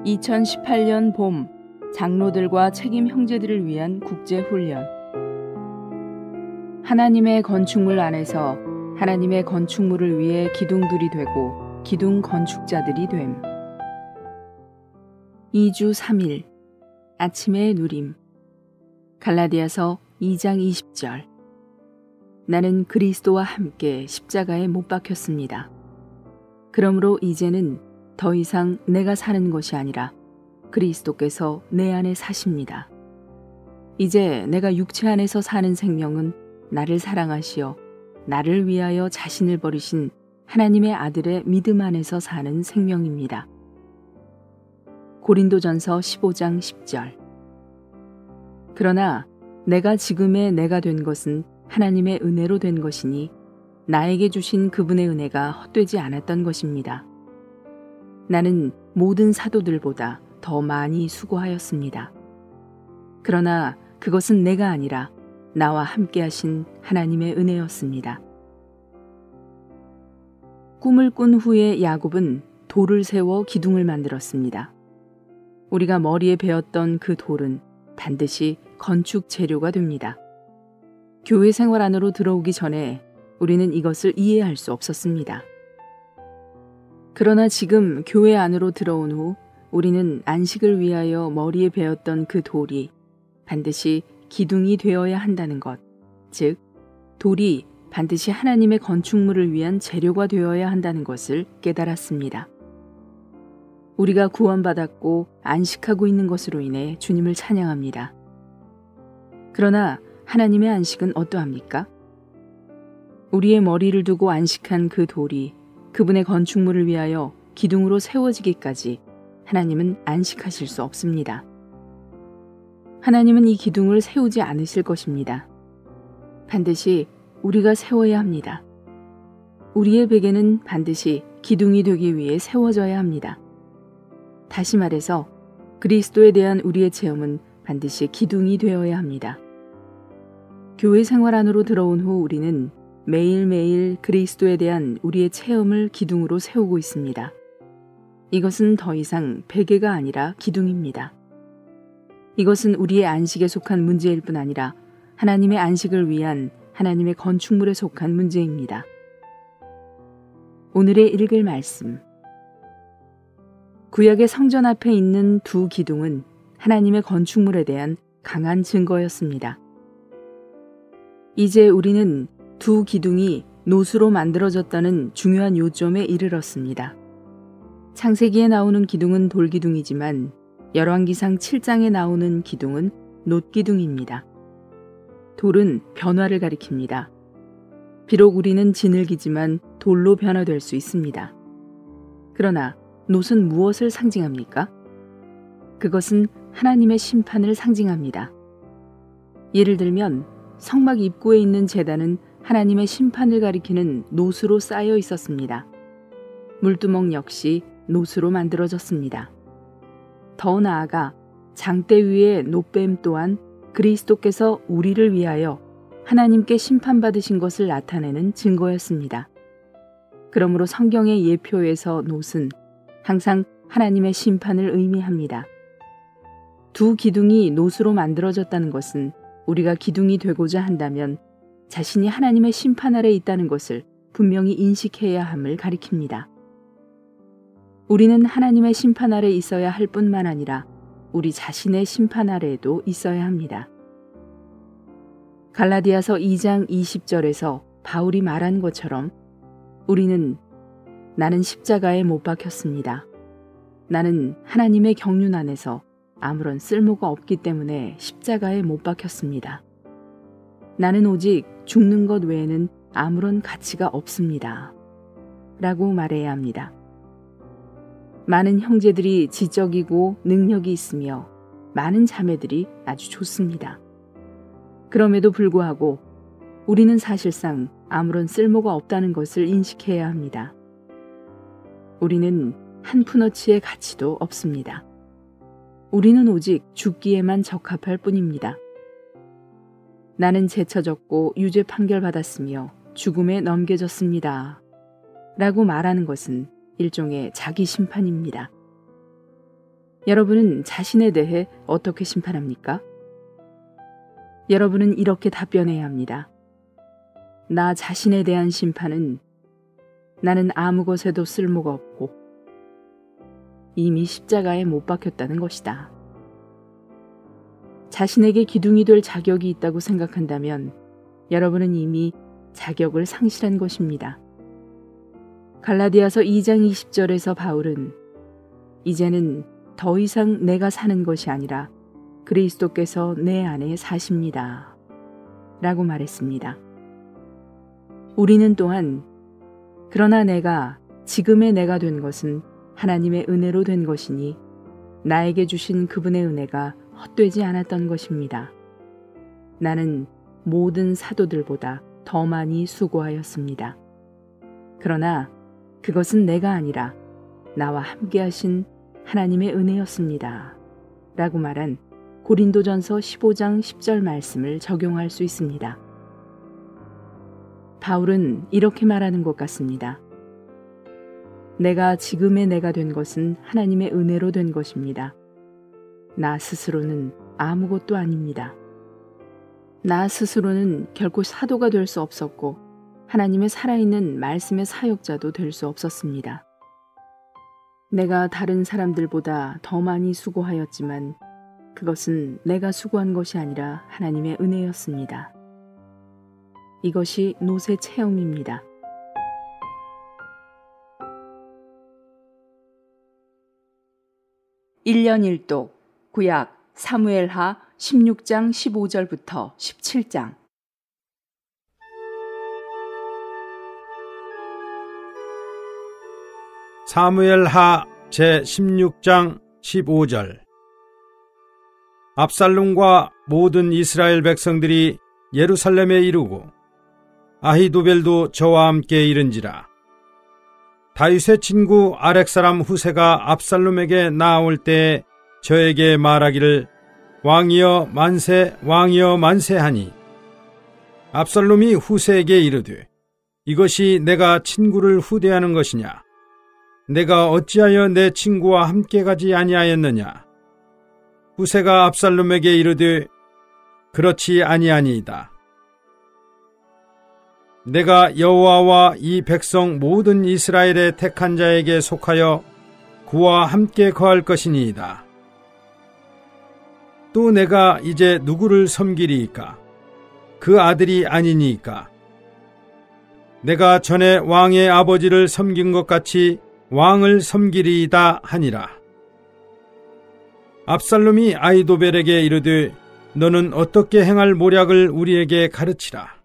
2018년 봄 장로들과 책임 형제들을 위한 국제훈련. 하나님의 건축물 안에서 하나님의 건축물을 위해 기둥들이 되고 기둥 건축자들이 됨. 2주 3일 아침의 누림. 갈라디아서 2장 20절. 나는 그리스도와 함께 십자가에 못 박혔습니다. 그러므로 이제는 더 이상 내가 사는 것이 아니라 그리스도께서 내 안에 사십니다. 이제 내가 육체 안에서 사는 생명은 나를 사랑하시어 나를 위하여 자신을 버리신 하나님의 아들의 믿음 안에서 사는 생명입니다. 고린도전서 15장 10절. 그러나 내가 지금의 내가 된 것은 하나님의 은혜로 된 것이니 나에게 주신 그분의 은혜가 헛되지 않았던 것입니다. 나는 모든 사도들보다 더 많이 수고하였습니다. 그러나 그것은 내가 아니라 나와 함께 하신 하나님의 은혜였습니다. 꿈을 꾼 후에 야곱은 돌을 세워 기둥을 만들었습니다. 우리가 머리에 베었던 그 돌은 반드시 건축 재료가 됩니다. 교회 생활 안으로 들어오기 전에 우리는 이것을 이해할 수 없었습니다. 그러나 지금 교회 안으로 들어온 후 우리는 안식을 위하여 머리에 베었던 그 돌이 반드시 기둥이 되어야 한다는 것, 즉 돌이 반드시 하나님의 건축물을 위한 재료가 되어야 한다는 것을 깨달았습니다. 우리가 구원받았고 안식하고 있는 것으로 인해 주님을 찬양합니다. 그러나 하나님의 안식은 어떠합니까? 우리의 머리를 두고 안식한 그 돌이 그분의 건축물을 위하여 기둥으로 세워지기까지 하나님은 안식하실 수 없습니다. 하나님은 이 기둥을 세우지 않으실 것입니다. 반드시 우리가 세워야 합니다. 우리의 베개는 반드시 기둥이 되기 위해 세워져야 합니다. 다시 말해서 그리스도에 대한 우리의 체험은 반드시 기둥이 되어야 합니다. 교회 생활 안으로 들어온 후 우리는 매일매일 그리스도에 대한 우리의 체험을 기둥으로 세우고 있습니다. 이것은 더 이상 베개가 아니라 기둥입니다. 이것은 우리의 안식에 속한 문제일 뿐 아니라 하나님의 안식을 위한 하나님의 건축물에 속한 문제입니다. 오늘의 읽을 말씀. 구약의 성전 앞에 있는 두 기둥은 하나님의 건축물에 대한 강한 증거였습니다. 이제 우리는 두 기둥이 노수로 만들어졌다는 중요한 요점에 이르렀습니다. 창세기에 나오는 기둥은 돌기둥이지만 열왕기상 7장에 나오는 기둥은 놋기둥입니다. 돌은 변화를 가리킵니다. 비록 우리는 진흙이지만 돌로 변화될 수 있습니다. 그러나 놋은 무엇을 상징합니까? 그것은 하나님의 심판을 상징합니다. 예를 들면 성막 입구에 있는 제단은 하나님의 심판을 가리키는 놋으로 쌓여 있었습니다. 물두멍 역시 놋으로 만들어졌습니다. 더 나아가 장대 위의 놋뱀 또한 그리스도께서 우리를 위하여 하나님께 심판받으신 것을 나타내는 증거였습니다. 그러므로 성경의 예표에서 놋은 항상 하나님의 심판을 의미합니다. 두 기둥이 놋으로 만들어졌다는 것은 우리가 기둥이 되고자 한다면 자신이 하나님의 심판 아래 있다는 것을 분명히 인식해야 함을 가리킵니다. 우리는 하나님의 심판 아래 있어야 할 뿐만 아니라 우리 자신의 심판 아래에도 있어야 합니다. 갈라디아서 2장 20절에서 바울이 말한 것처럼 우리는 나는 십자가에 못 박혔습니다. 나는 하나님의 경륜 안에서 아무런 쓸모가 없기 때문에 십자가에 못 박혔습니다. 나는 오직 죽는 것 외에는 아무런 가치가 없습니다. 라고 말해야 합니다. 많은 형제들이 지적이고 능력이 있으며 많은 자매들이 아주 좋습니다. 그럼에도 불구하고 우리는 사실상 아무런 쓸모가 없다는 것을 인식해야 합니다. 우리는 한 푼어치의 가치도 없습니다. 우리는 오직 죽기에만 적합할 뿐입니다. 나는 제쳐졌고 유죄 판결받았으며 죽음에 넘겨졌습니다. 라고 말하는 것은 일종의 자기 심판입니다. 여러분은 자신에 대해 어떻게 심판합니까? 여러분은 이렇게 답변해야 합니다. 나 자신에 대한 심판은 나는 아무 것에도 쓸모가 없고 이미 십자가에 못 박혔다는 것이다. 자신에게 기둥이 될 자격이 있다고 생각한다면 여러분은 이미 자격을 상실한 것입니다. 갈라디아서 2장 20절에서 바울은 이제는 더 이상 내가 사는 것이 아니라 그리스도께서 내 안에 사십니다. 라고 말했습니다. 우리는 또한 그러나 내가 지금의 내가 된 것은 하나님의 은혜로 된 것이니 나에게 주신 그분의 은혜가 헛되지 않았던 것입니다. 나는 모든 사도들보다 더 많이 수고하였습니다. 그러나 그것은 내가 아니라 나와 함께 하신 하나님의 은혜였습니다. 라고 말한 고린도전서 15장 10절 말씀을 적용할 수 있습니다. 바울은 이렇게 말하는 것 같습니다. 내가 지금의 내가 된 것은 하나님의 은혜로 된 것입니다. 나 스스로는 아무것도 아닙니다. 나 스스로는 결코 사도가 될 수 없었고 하나님의 살아있는 말씀의 사역자도 될 수 없었습니다. 내가 다른 사람들보다 더 많이 수고하였지만 그것은 내가 수고한 것이 아니라 하나님의 은혜였습니다. 이것이 노새 체험입니다. (1년 1독) 구약 사무엘하 16장 15절부터 17장. 사무엘하 제16장 15절. 압살롬과 모든 이스라엘 백성들이 예루살렘에 이르고 아히도벨도 저와 함께 이른지라. 다윗의 친구 아렉 사람 후세가 압살롬에게 나아올 때에 저에게 말하기를 왕이여 만세 왕이여 만세 하니 압살롬이 후세에게 이르되 이것이 내가 친구를 후대하는 것이냐? 내가 어찌하여 내 친구와 함께 가지 아니하였느냐? 후세가 압살롬에게 이르되 그렇지 아니하니이다. 내가 여호와와 이 백성 모든 이스라엘의 택한 자에게 속하여 그와 함께 거할 것이니이다. 또 내가 이제 누구를 섬기리이까? 그 아들이 아니니이까? 내가 전에 왕의 아버지를 섬긴 것 같이 왕을 섬기리이다 하니라. 압살롬이 아히도벨에게 이르되 너는 어떻게 행할 모략을 우리에게 가르치라.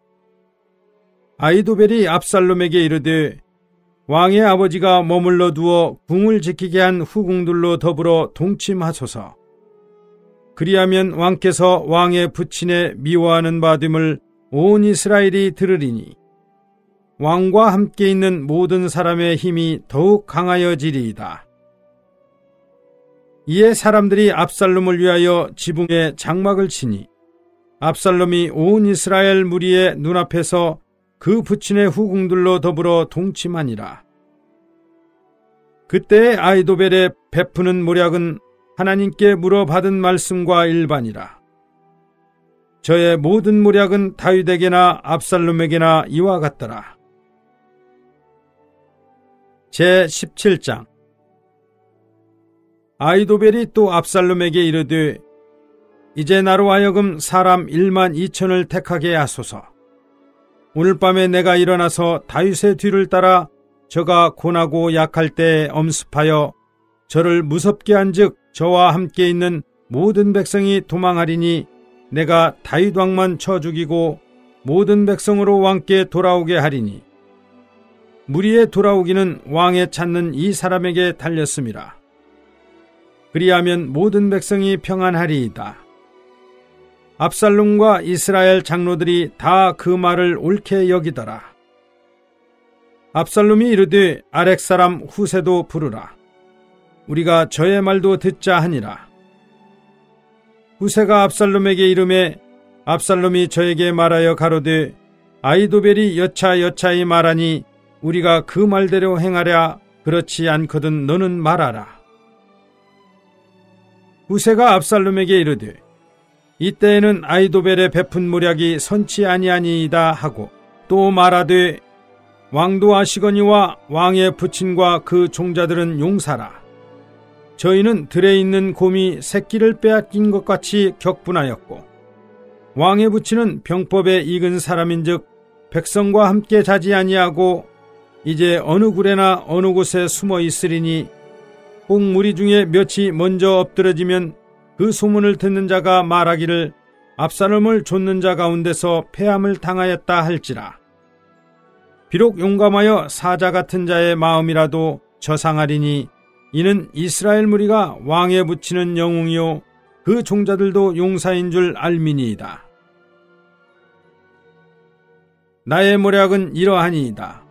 아히도벨이 압살롬에게 이르되 왕의 아버지가 머물러 두어 궁을 지키게 한 후궁들로 더불어 동침하소서. 그리하면 왕께서 왕의 부친에 미워하는 바 됨을 온 이스라엘이 들으리니 왕과 함께 있는 모든 사람의 힘이 더욱 강하여지리이다. 이에 사람들이 압살롬을 위하여 지붕에 장막을 치니 압살롬이 온 이스라엘 무리의 눈앞에서 그 부친의 후궁들로 더불어 동침하니라. 그때 아히도벨의 베푸는 모략은 하나님께 물어받은 말씀과 일반이라. 저의 모든 모략은 다윗에게나 압살롬에게나 이와 같더라. 제17장. 아히도벨이 또 압살롬에게 이르되 이제 나로 하여금 사람 1만 2천을 택하게 하소서. 오늘 밤에 내가 일어나서 다윗의 뒤를 따라 저가 고나고 약할 때에 엄습하여 저를 무섭게 한즉 저와 함께 있는 모든 백성이 도망하리니 내가 다윗 왕만 쳐 죽이고 모든 백성으로 왕께 돌아오게 하리니 무리의 돌아오기는 왕에 찾는 이 사람에게 달렸음이라. 그리하면 모든 백성이 평안하리이다. 압살롬과 이스라엘 장로들이 다 그 말을 옳게 여기더라. 압살롬이 이르되 아렉 사람 후세도 부르라. 우리가 저의 말도 듣자 하니라. 후세가 압살롬에게 이르매 압살롬이 저에게 말하여 가로되 아히도벨이 여차여차히 말하니 우리가 그 말대로 행하랴. 그렇지 않거든 너는 말하라. 후세가 압살롬에게 이르되 이때에는 아히도벨의 베푼 모략이 선치 아니하니이다 하고 또 말하되 왕도 아시거니와 왕의 부친과 그 종자들은 용사라. 저희는 들에 있는 곰이 새끼를 빼앗긴 것 같이 격분하였고 왕의 부친은 병법에 익은 사람인즉 백성과 함께 자지 아니하고 이제 어느 굴에나 어느 곳에 숨어 있으리니 혹 무리 중에 몇이 먼저 엎드러지면 그 소문을 듣는 자가 말하기를 압살롬을 좇는 자 가운데서 패함을 당하였다 할지라. 비록 용감하여 사자 같은 자의 마음이라도 저상하리니 이는 이스라엘 무리가 왕에 붙이는 영웅이요 그 종자들도 용사인 줄 알미니이다. 나의 모략은 이러하니이다.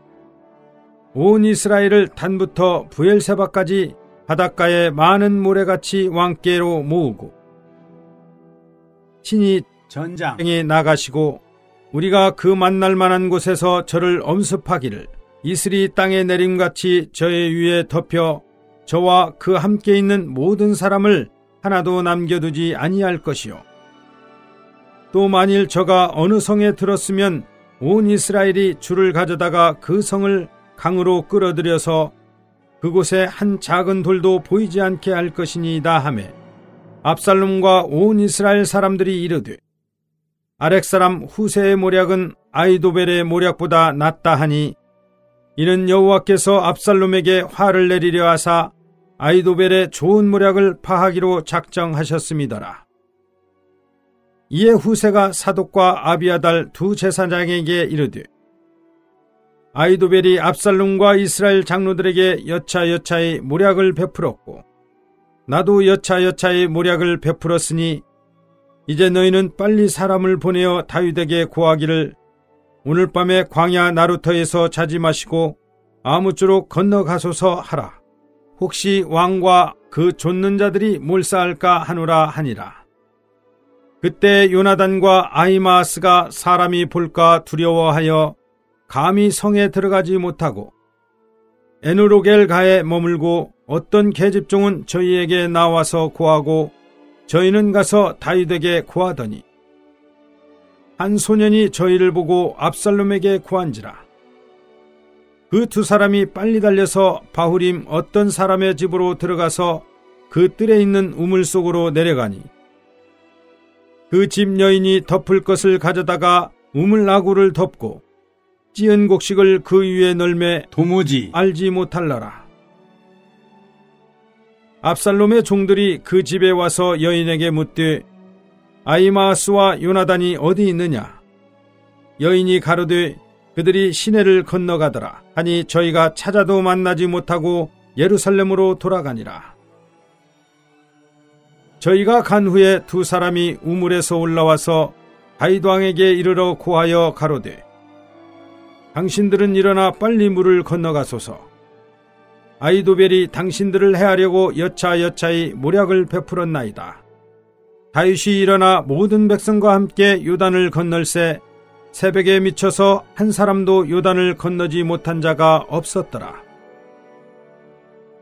온 이스라엘을 단부터 부엘세바까지 바닷가에 많은 모래같이 왕께로 모으고 친히 전장에 나가시고 우리가 그 만날 만한 곳에서 저를 엄습하기를 이슬이 땅에 내림같이 저의 위에 덮여 저와 그 함께 있는 모든 사람을 하나도 남겨두지 아니할 것이요. 또 만일 저가 어느 성에 들었으면 온 이스라엘이 줄을 가져다가 그 성을 강으로 끌어들여서 그곳에 한 작은 돌도 보이지 않게 할 것이니이다 하매 압살롬과 온 이스라엘 사람들이 이르되 아렉 사람 후세의 모략은 아히도벨의 모략보다 낫다 하니 이는 여호와께서 압살롬에게 화를 내리려 하사 아히도벨의 좋은 모략을 파하기로 작정하셨음이더라. 이에 후세가 사독과 아비아달 두 제사장에게 이르되 아히도벨이 압살롬과 이스라엘 장로들에게 여차여차의 모략을 베풀었고 나도 여차여차의 모략을 베풀었으니 이제 너희는 빨리 사람을 보내어 다윗에게 고하기를 오늘 밤에 광야 나루터에서 자지 마시고 아무쪼록 건너가소서 하라. 혹시 왕과 그 좇는 자들이 몰사할까 하노라 하니라. 그때 요나단과 아히마아스가 사람이 볼까 두려워하여 감히 성에 들어가지 못하고 에누로겔가에 머물고 어떤 계집종은 저희에게 나와서 고하고 저희는 가서 다윗에게 고하더니 한 소년이 저희를 보고 압살롬에게 고한지라. 그 두 사람이 빨리 달려서 바후림 어떤 사람의 집으로 들어가서 그 뜰에 있는 우물 속으로 내려가니 그 집 여인이 덮을 것을 가져다가 우물 나구를 덮고 찌은 곡식을 그 위에 널매 도무지 알지 못할라라. 압살롬의 종들이 그 집에 와서 여인에게 묻되 아히마아스와 요나단이 어디 있느냐? 여인이 가로되 그들이 시내를 건너가더라 하니 저희가 찾아도 만나지 못하고 예루살렘으로 돌아가니라. 저희가 간 후에 두 사람이 우물에서 올라와서 다윗 왕에게 이르러 고하여 가로되 당신들은 일어나 빨리 물을 건너가소서. 아히도벨이 당신들을 해하려고 여차여차히 모략을 베풀었나이다. 다윗이 일어나 모든 백성과 함께 요단을 건널새 새벽에 미쳐서 한 사람도 요단을 건너지 못한 자가 없었더라.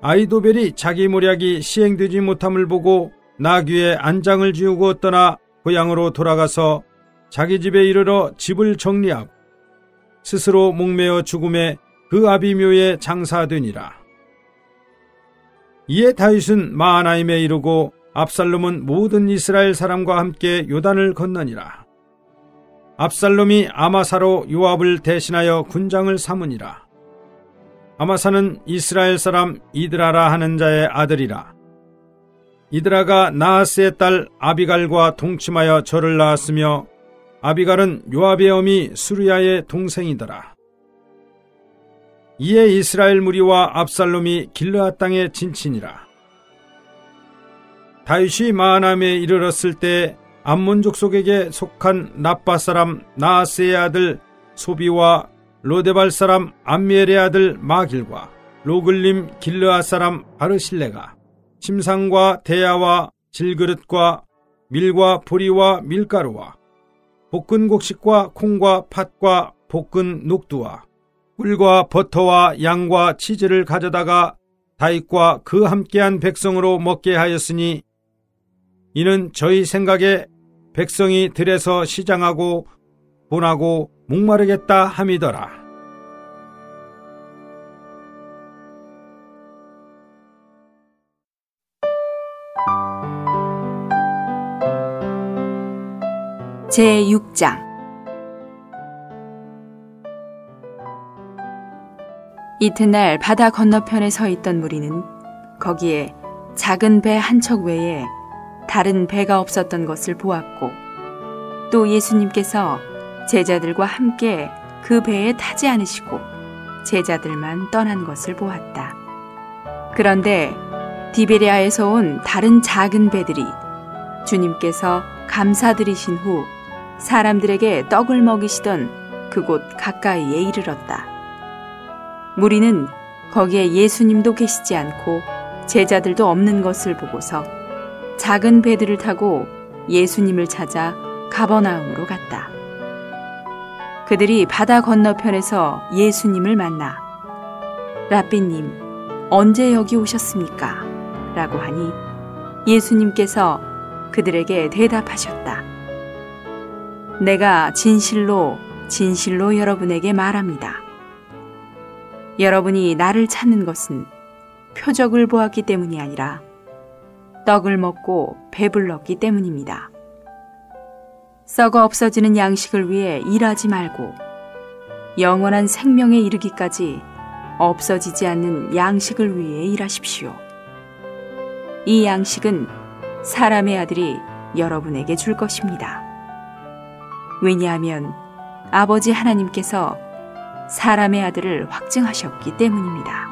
아히도벨이 자기 모략이 시행되지 못함을 보고 나귀에 안장을 지우고 떠나 고향으로 돌아가서 자기 집에 이르러 집을 정리하고 스스로 목매어 죽음에 그 아비묘에 장사되니라. 이에 다윗은 마하나임에 이르고 압살롬은 모든 이스라엘 사람과 함께 요단을 건너니라. 압살롬이 아마사로 요압을 대신하여 군장을 삼으니라. 아마사는 이스라엘 사람 이드라라 하는 자의 아들이라. 이드라가 나하스의 딸 아비갈과 동침하여 저를 낳았으며 아비갈은 요압의 어미 수르야의 동생이더라. 이에 이스라엘 무리와 압살롬이 길르앗 땅에 진치니라. 다윗이 마하나임에 이르렀을 때 암몬 족속에게 속한 납바 사람 나하스의 아들 소비와 로데발 사람 암미엘의 아들 마길과 로글림 길르앗 사람 바르실레가 침상과 대야와 질그릇과 밀과 보리와 밀가루와 볶은 곡식과 콩과 팥과 볶은 녹두와 꿀과 버터와 양과 치즈를 가져다가 다윗과 그 함께한 백성으로 먹게 하였으니 이는 저희 생각에 백성이 들에서 시장하고 분하고 목마르겠다 함이더라. 제6장. 이튿날 바다 건너편에 서 있던 무리는 거기에 작은 배 한 척 외에 다른 배가 없었던 것을 보았고, 또 예수님께서 제자들과 함께 그 배에 타지 않으시고 제자들만 떠난 것을 보았다. 그런데 디베랴에서 온 다른 작은 배들이 주님께서 감사드리신 후 사람들에게 떡을 먹이시던 그곳 가까이에 이르렀다. 무리는 거기에 예수님도 계시지 않고 제자들도 없는 것을 보고서 작은 배들을 타고 예수님을 찾아 가버나움으로 갔다. 그들이 바다 건너편에서 예수님을 만나 라삐님, 언제 여기 오셨습니까? 라고 하니 예수님께서 그들에게 대답하셨다. 내가 진실로 진실로 여러분에게 말합니다. 여러분이 나를 찾는 것은 표적을 보았기 때문이 아니라 떡을 먹고 배불렀기 때문입니다. 썩어 없어지는 양식을 위해 일하지 말고 영원한 생명에 이르기까지 없어지지 않는 양식을 위해 일하십시오. 이 양식은 사람의 아들이 여러분에게 줄 것입니다. 왜냐하면 아버지 하나님께서 사람의 아들을 확증하셨기 때문입니다.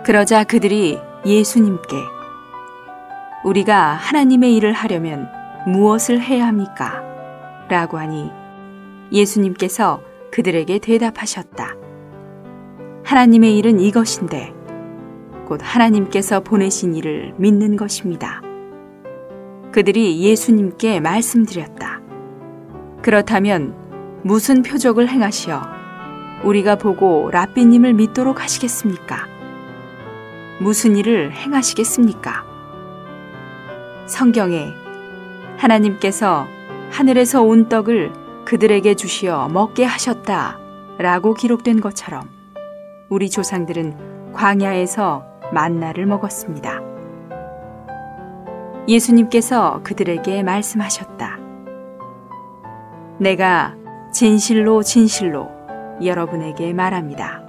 그러자 그들이 예수님께 우리가 하나님의 일을 하려면 무엇을 해야 합니까? 라고 하니 예수님께서 그들에게 대답하셨다. 하나님의 일은 이것인데 곧 하나님께서 보내신 이를 믿는 것입니다. 그들이 예수님께 말씀드렸다. 그렇다면 무슨 표적을 행하시어 우리가 보고 라삐님을 믿도록 하시겠습니까? 무슨 일을 행하시겠습니까? 성경에 하나님께서 하늘에서 온 떡을 그들에게 주시어 먹게 하셨다 라고 기록된 것처럼 우리 조상들은 광야에서 만나를 먹었습니다. 예수님께서 그들에게 말씀하셨다. 내가 진실로 진실로 여러분에게 말합니다.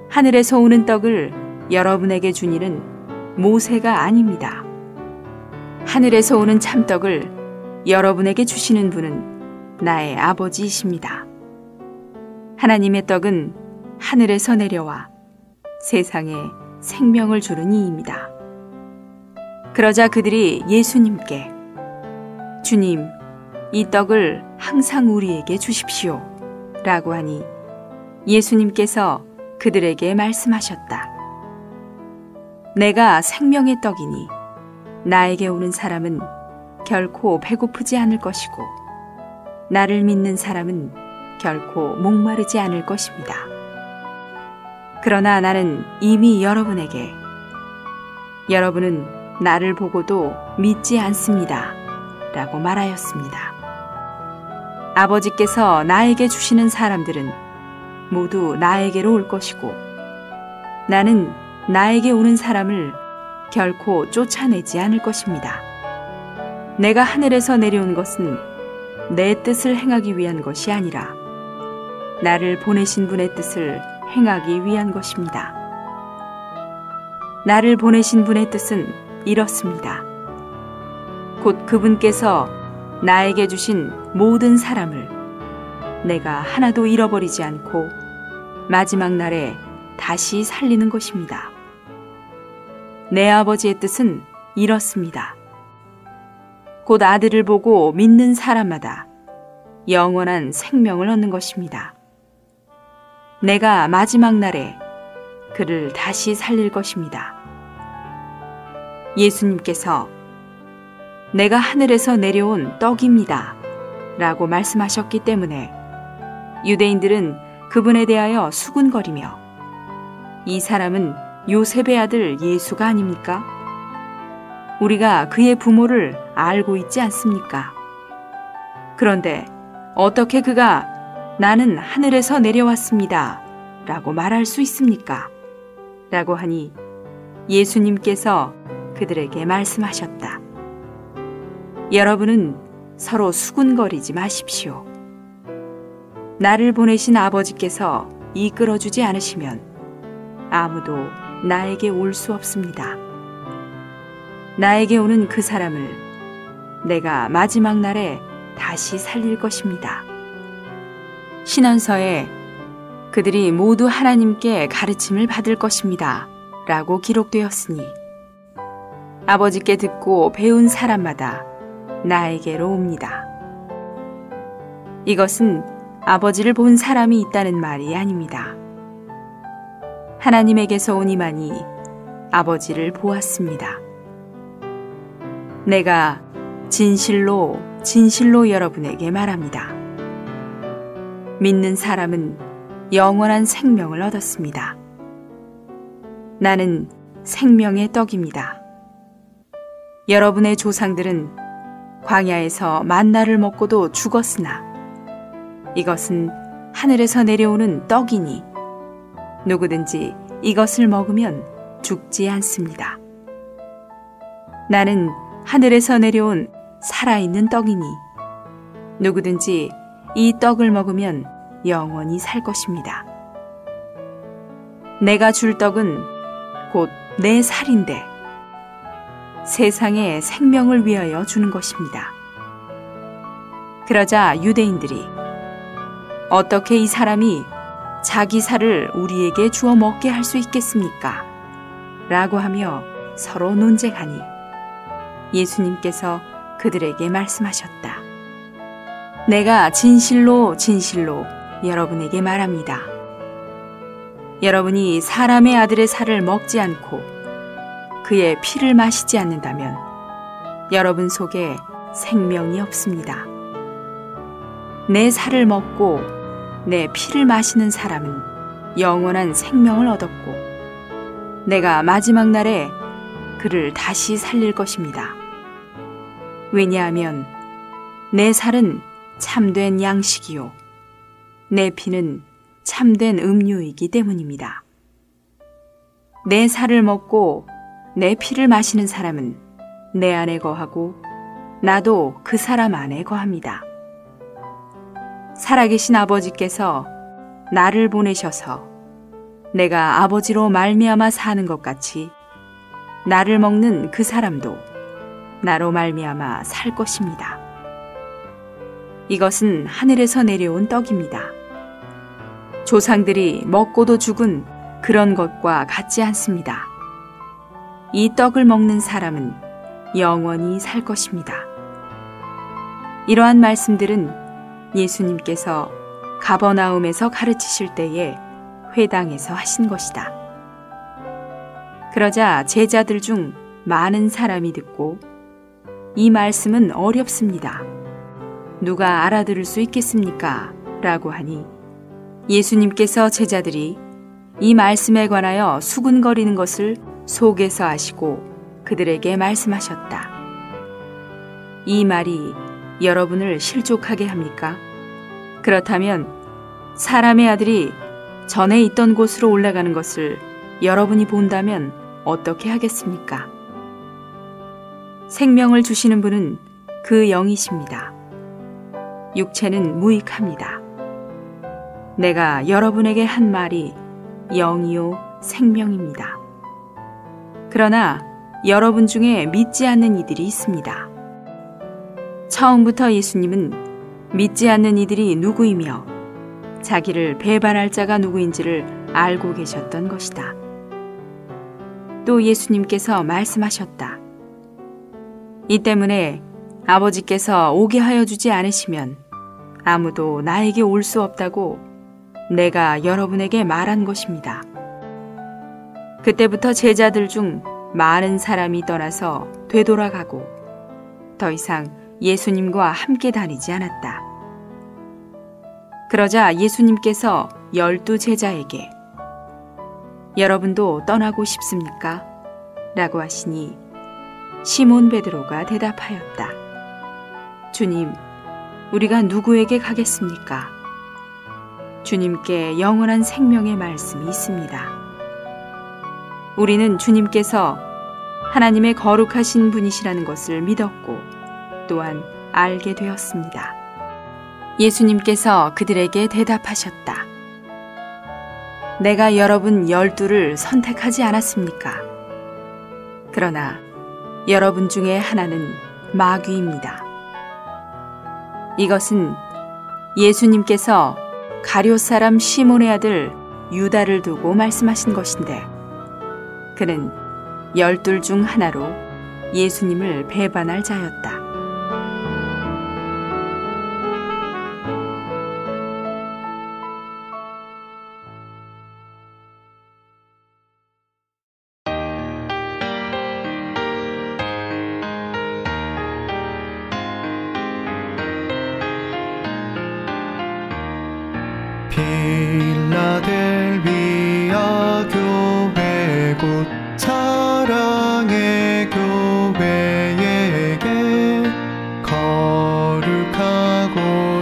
하늘에서 오는 떡을 여러분에게 준 이는 모세가 아닙니다. 하늘에서 오는 참떡을 여러분에게 주시는 분은 나의 아버지이십니다. 하나님의 떡은 하늘에서 내려와 세상에 생명을 주는 이입니다. 그러자 그들이 예수님께 주님, 이 떡을 항상 우리에게 주십시오 라고 하니 예수님께서 그들에게 말씀하셨다. 내가 생명의 떡이니 나에게 오는 사람은 결코 배고프지 않을 것이고 나를 믿는 사람은 결코 목마르지 않을 것입니다. 그러나 나는 이미 여러분에게 여러분은 나를 보고도 믿지 않습니다 라고 말하였습니다. 아버지께서 나에게 주시는 사람들은 모두 나에게로 올 것이고 나는 나에게 오는 사람을 결코 쫓아내지 않을 것입니다. 내가 하늘에서 내려온 것은 내 뜻을 행하기 위한 것이 아니라 나를 보내신 분의 뜻을 행하기 위한 것입니다. 나를 보내신 분의 뜻은 이렇습니다. 곧 그분께서 나에게 주신 모든 사람을 내가 하나도 잃어버리지 않고 마지막 날에 다시 살리는 것입니다. 내 아버지의 뜻은 이렇습니다. 곧 아들을 보고 믿는 사람마다 영원한 생명을 얻는 것입니다. 내가 마지막 날에 그를 다시 살릴 것입니다. 예수님께서 내가 하늘에서 내려온 떡입니다 라고 말씀하셨기 때문에 유대인들은 그분에 대하여 수군거리며 이 사람은 요셉의 아들 예수가 아닙니까? 우리가 그의 부모를 알고 있지 않습니까? 그런데 어떻게 그가 나는 하늘에서 내려왔습니다 라고 말할 수 있습니까? 라고 하니 예수님께서 그들에게 말씀하셨다. 여러분은 서로 수군거리지 마십시오. 나를 보내신 아버지께서 이끌어주지 않으시면 아무도 나에게 올 수 없습니다. 나에게 오는 그 사람을 내가 마지막 날에 다시 살릴 것입니다. 신언서에 그들이 모두 하나님께 가르침을 받을 것입니다 라고 기록되었으니 아버지께 듣고 배운 사람마다 나에게로 옵니다. 이것은 아버지를 본 사람이 있다는 말이 아닙니다. 하나님에게서 온 이만이 아버지를 보았습니다. 내가 진실로 진실로 여러분에게 말합니다. 믿는 사람은 영원한 생명을 얻었습니다. 나는 생명의 떡입니다. 여러분의 조상들은 광야에서 만나를 먹고도 죽었으나 이것은 하늘에서 내려오는 떡이니 누구든지 이것을 먹으면 죽지 않습니다. 나는 하늘에서 내려온 살아있는 떡이니 누구든지 이 떡을 먹으면 영원히 살 것입니다. 내가 줄 떡은 곧 내 살인데 세상에 생명을 위하여 주는 것입니다. 그러자 유대인들이 어떻게 이 사람이 자기 살을 우리에게 주어 먹게 할 수 있겠습니까? 라고 하며 서로 논쟁하니 예수님께서 그들에게 말씀하셨다. 내가 진실로 진실로 여러분에게 말합니다. 여러분이 사람의 아들의 살을 먹지 않고 그의 피를 마시지 않는다면 여러분 속에 생명이 없습니다. 내 살을 먹고 내 피를 마시는 사람은 영원한 생명을 얻었고 내가 마지막 날에 그를 다시 살릴 것입니다. 왜냐하면 내 살은 참된 양식이요 내 피는 참된 음료이기 때문입니다. 내 살을 먹고 내 피를 마시는 사람은 내 안에 거하고 나도 그 사람 안에 거합니다. 살아계신 아버지께서 나를 보내셔서 내가 아버지로 말미암아 사는 것 같이 나를 먹는 그 사람도 나로 말미암아 살 것입니다. 이것은 하늘에서 내려온 떡입니다. 조상들이 먹고도 죽은 그런 것과 같지 않습니다. 이 떡을 먹는 사람은 영원히 살 것입니다. 이러한 말씀들은 예수님께서 가버나움에서 가르치실 때에 회당에서 하신 것이다. 그러자 제자들 중 많은 사람이 듣고 이 말씀은 어렵습니다. 누가 알아들을 수 있겠습니까? 라고 하니 예수님께서 제자들이 이 말씀에 관하여 수군거리는 것을 속에서 아시고 그들에게 말씀하셨다. 이 말이 여러분을 실족하게 합니까? 그렇다면 사람의 아들이 전에 있던 곳으로 올라가는 것을 여러분이 본다면 어떻게 하겠습니까? 생명을 주시는 분은 그 영이십니다. 육체는 무익합니다. 내가 여러분에게 한 말이 영이요 생명입니다. 그러나 여러분 중에 믿지 않는 이들이 있습니다. 처음부터 예수님은 믿지 않는 이들이 누구이며 자기를 배반할 자가 누구인지를 알고 계셨던 것이다. 또 예수님께서 말씀하셨다. 이 때문에 아버지께서 오게 하여 주지 않으시면 아무도 나에게 올 수 없다고 내가 여러분에게 말한 것입니다. 그때부터 제자들 중 많은 사람이 떠나서 되돌아가고 더 이상 예수님과 함께 다니지 않았다. 그러자 예수님께서 12 제자에게 여러분도 떠나고 싶습니까? 라고 하시니 시몬 베드로가 대답하였다. 주님, 우리가 누구에게 가겠습니까? 주님께 영원한 생명의 말씀이 있습니다. 우리는 주님께서 하나님의 거룩하신 분이시라는 것을 믿었고 또한 알게 되었습니다. 예수님께서 그들에게 대답하셨다. 내가 여러분 12를 선택하지 않았습니까? 그러나 여러분 중에 하나는 마귀입니다. 이것은 예수님께서 가룟 사람 시몬의 아들 유다를 두고 말씀하신 것인데 그는 12 중 하나로 예수님을 배반할 자였다. 필라델비아 교회 곧 사랑의 교회에게 거룩하고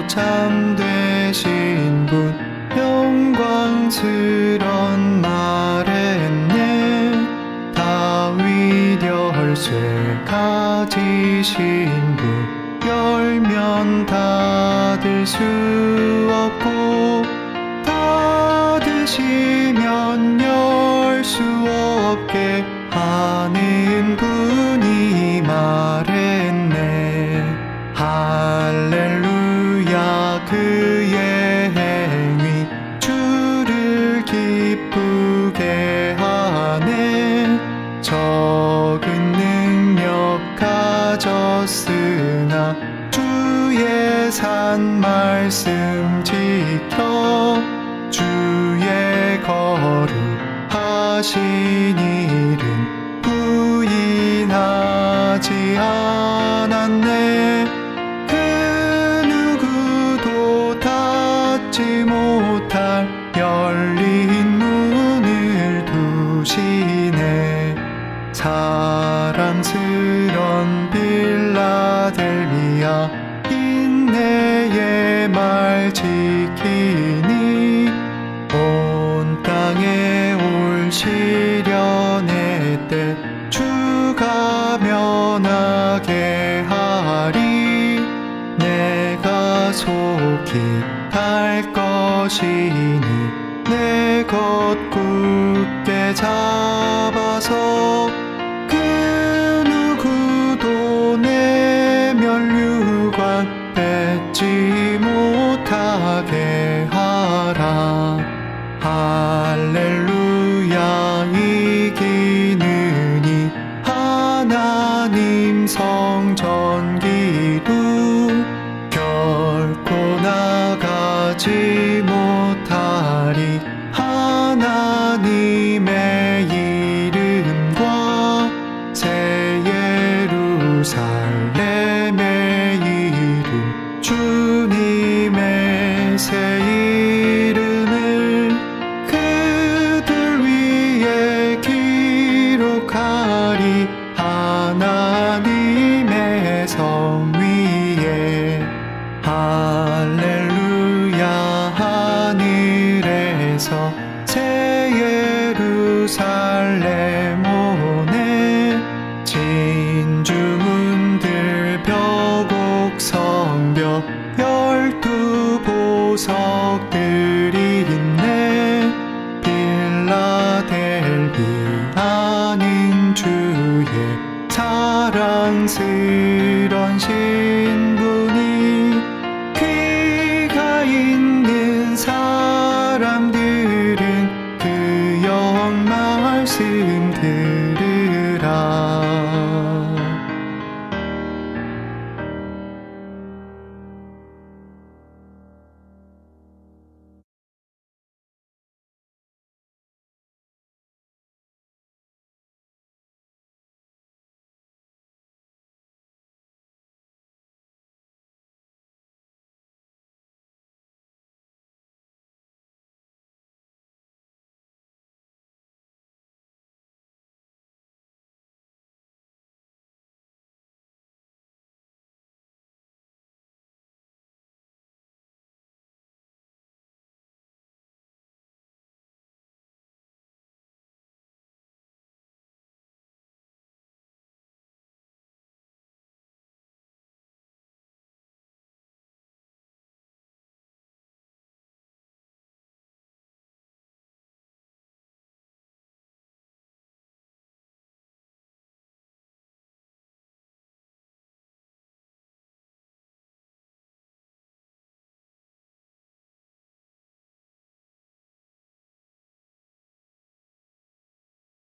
참되신 분 영광스런 말했네. 다윗 열쇠 가지신 분 열면 닫을 수 없고 닫으시면 열 수 없게 하는 분이 말했네. 할렐루야. 그의 행위 주를 기쁘게 하네. 적은 능력 가졌으나 주의 산 말씀 지켜 주의 거룩하신 일은 부인하지 않았네. 그 누구도 닫지 못할 열린 문을 두시네. 사랑스런 필라델비아 인내의 말 지키니 온 땅에 올 시련의 때 주가 면하게 하리. 내가 속히 갈 것이니 내 것 굳게 잡아서 그 누구도 내 면류관 뺏지 못하게 하라. 할렐루야. 이기느니 하나님 성전 기둥 결코 나가지 못하리. 하나님의 이름과 새 예루살렘의 이름 주님의 새 이름을 그들 위에 기록하리. 하나님의 성 위에 할렐루야. 하늘에서 새 예루살렘 오네. 진주문들 벽옥 성벽 12 보석들이 있네. 필라델비아는 주의 사랑스런 신분이 귀가 있는 사람들은 그 영 말씀 들으라.